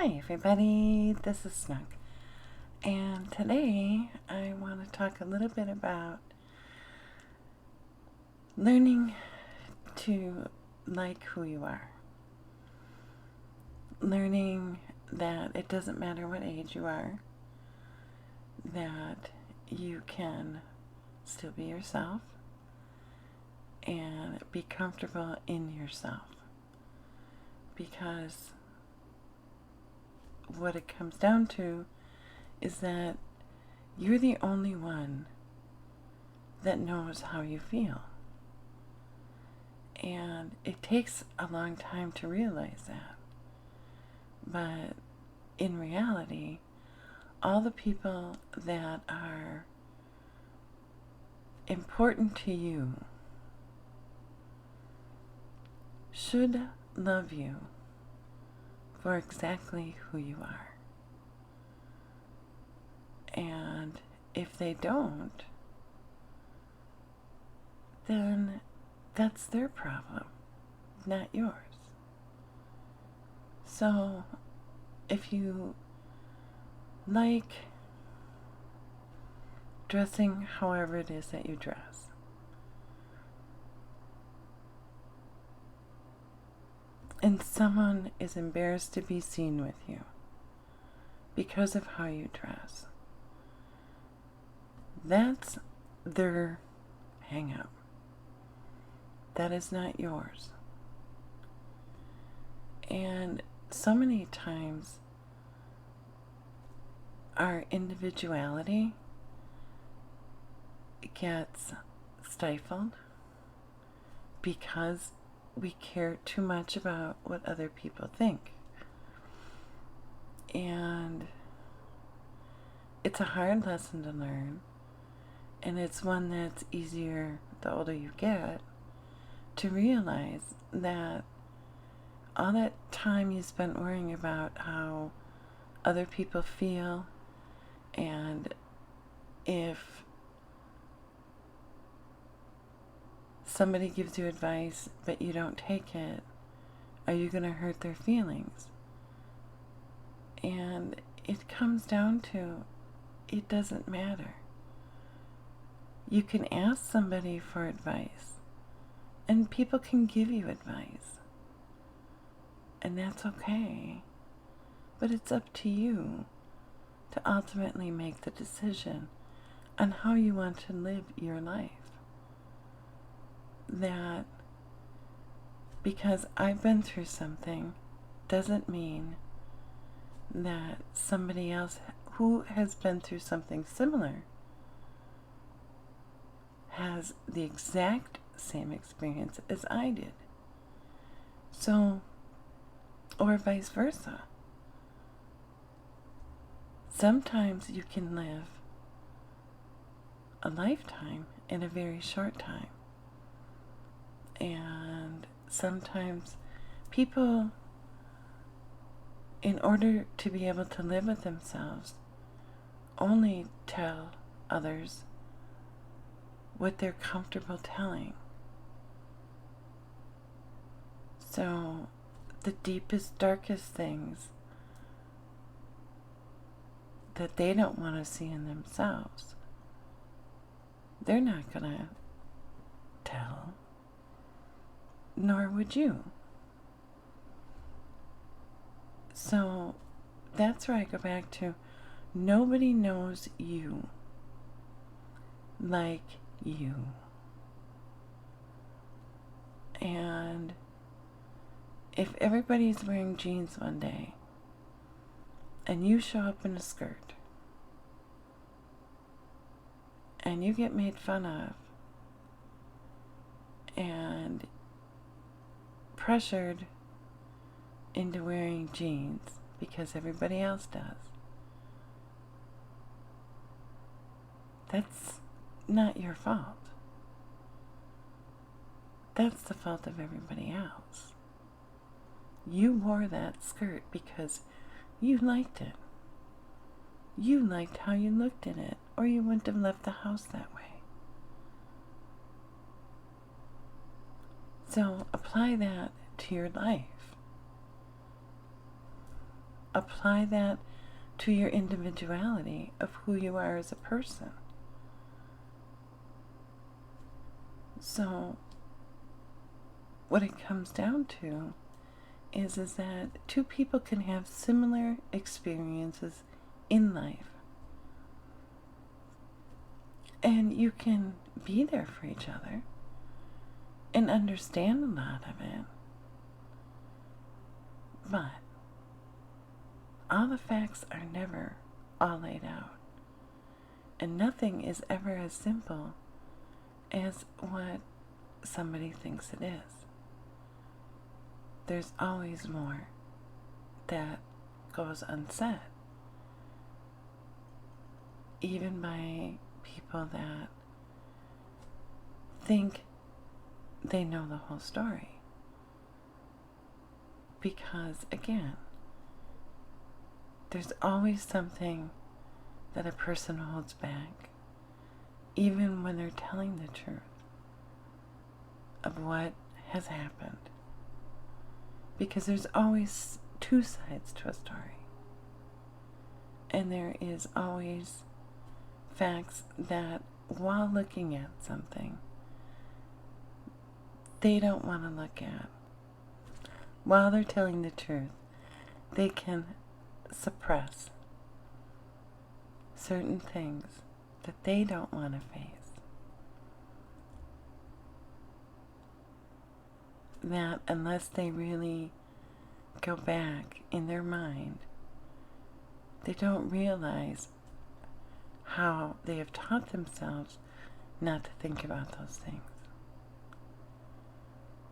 Hi everybody, this is Snook, and today I want to talk a little bit about learning to like who you are. Learning that it doesn't matter what age you are, that you can still be yourself and be comfortable in yourself, because what it comes down to is that you're the only one that knows how you feel. And it takes a long time to realize that. But in reality, all the people that are important to you should love you for exactly who you are. And if they don't, then that's their problem, not yours. So if you like dressing however it is that you dress, and someone is embarrassed to be seen with you because of how you dress, that's their hang-up. That is not yours. And so many times our individuality gets stifled because we care too much about what other people think. And it's a hard lesson to learn, and it's one that's easier the older you get, to realize that all that time you spent worrying about how other people feel, and if somebody gives you advice but you don't take it, are you going to hurt their feelings? And it comes down to, it doesn't matter. You can ask somebody for advice, and people can give you advice, and that's okay. But it's up to you to ultimately make the decision on how you want to live your life. That because I've been through something doesn't mean that somebody else who has been through something similar has the exact same experience as I did. So, or vice versa. Sometimes you can live a lifetime in a very short time. And sometimes people, in order to be able to live with themselves, only tell others what they're comfortable telling. So the deepest, darkest things that they don't want to see in themselves, they're not going to tell, nor would you. So that's where I go back to, nobody knows you like you. And if everybody's wearing jeans one day and you show up in a skirt and you get made fun of and pressured into wearing jeans because everybody else does, that's not your fault. That's the fault of everybody else. You wore that skirt because you liked it. You liked how you looked in it, or you wouldn't have left the house that way. So apply that to your life. apply that to your individuality of who you are as a person. So what it comes down to is that two people can have similar experiences in life. And you can be there for each other and understand a lot of it. But all the facts are never all laid out. And nothing is ever as simple as what somebody thinks it is. There's always more that goes unsaid, even by people that think they know the whole story. Because, again, there's always something that a person holds back, even when they're telling the truth of what has happened. Because there's always two sides to a story. And there is always facts that, while looking at something, they don't want to look at. While they're telling the truth, they can suppress certain things that they don't want to face. That unless they really go back in their mind, they don't realize how they have taught themselves not to think about those things.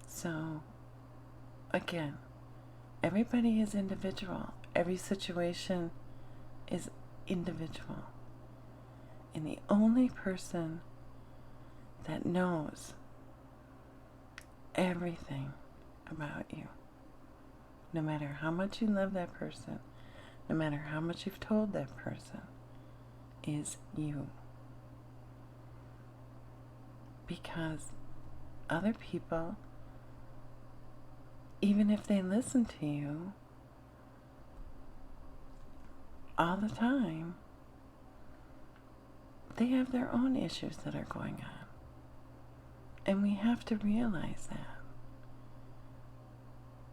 So, again, everybody is individual. Every situation is individual. And the only person that knows everything about you, no matter how much you love that person, no matter how much you've told that person, is you. Because other people, even if they listen to you all the time, they have their own issues that are going on. And we have to realize that.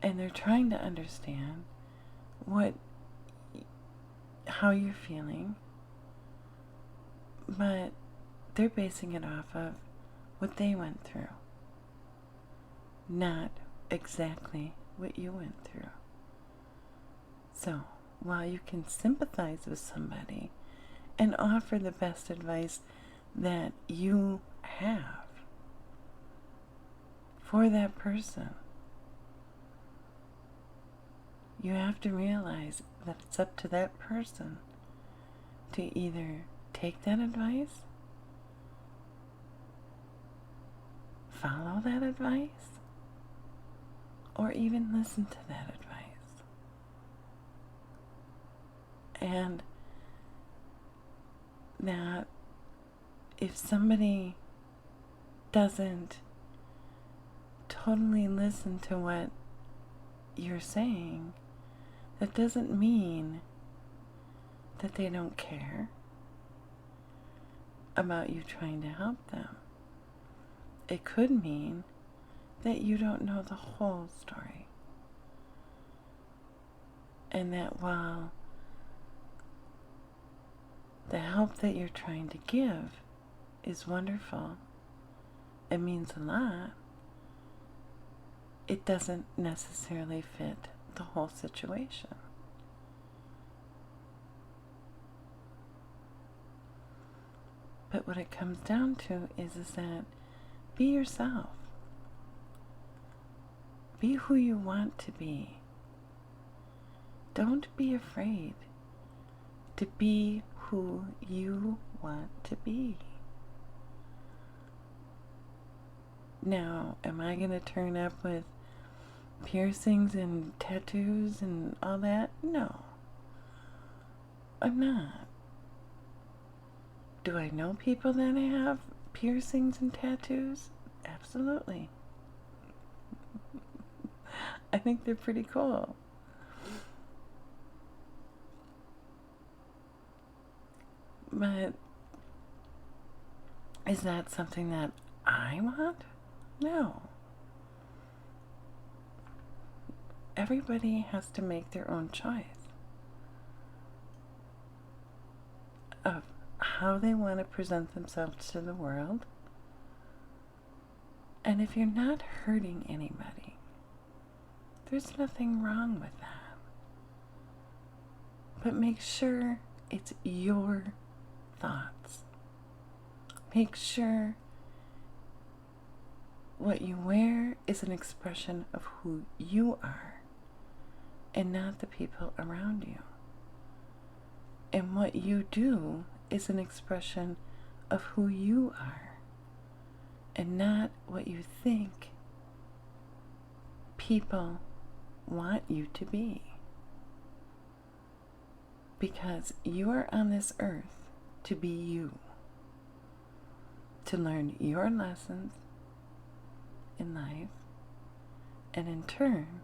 And they're trying to understand how you're feeling, but they're basing it off of what they went through, not exactly what you went through. So, while you can sympathize with somebody and offer the best advice that you have for that person, you have to realize that it's up to that person to either take that advice, follow that advice, or even listen to that advice. And that if somebody doesn't totally listen to what you're saying, that doesn't mean that they don't care about you trying to help them. It could mean that you don't know the whole story. And that while the help that you're trying to give is wonderful, it means a lot, it doesn't necessarily fit the whole situation. But what it comes down to is that be yourself. Be who you want to be. Don't be afraid to be who you want to be. Now, am I going to turn up with piercings and tattoos and all that? No, I'm not. Do I know people that have piercings and tattoos? Absolutely. I think they're pretty cool. But is that something that I want? No. Everybody has to make their own choice of how they want to present themselves to the world. And if you're not hurting anybody, there's nothing wrong with that. But make sure it's your thoughts. Make sure what you wear is an expression of who you are and not the people around you. And what you do is an expression of who you are and not what you think people want you to be. Because you are on this earth to be you, to learn your lessons in life, and in turn,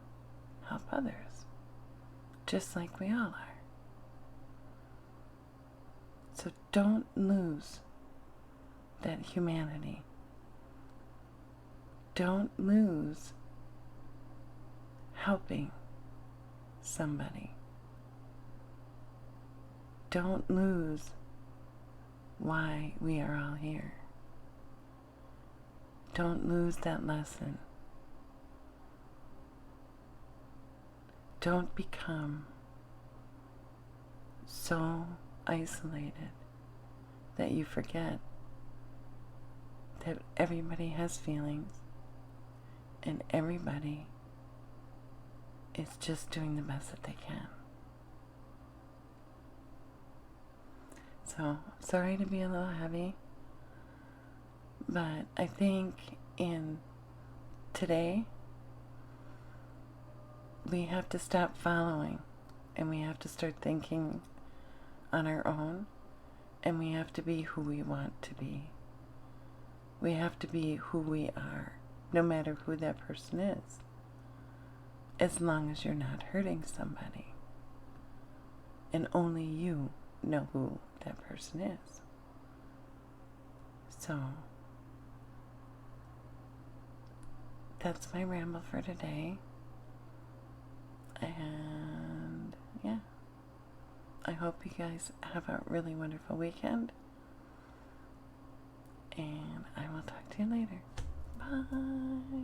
help others, just like we all are. So don't lose that humanity. Don't lose helping somebody. Don't lose why we are all here. Don't lose that lesson. Don't become so isolated that you forget that everybody has feelings and everybody is just doing the best that they can. So, sorry to be a little heavy, but I think in today, we have to stop following and we have to start thinking on our own, and we have to be who we want to be. We have to be who we are, no matter who that person is, as long as you're not hurting somebody. And only you know who that person is. So, that's my ramble for today. And yeah, I hope you guys have a really wonderful weekend. And I will talk to you later. Bye.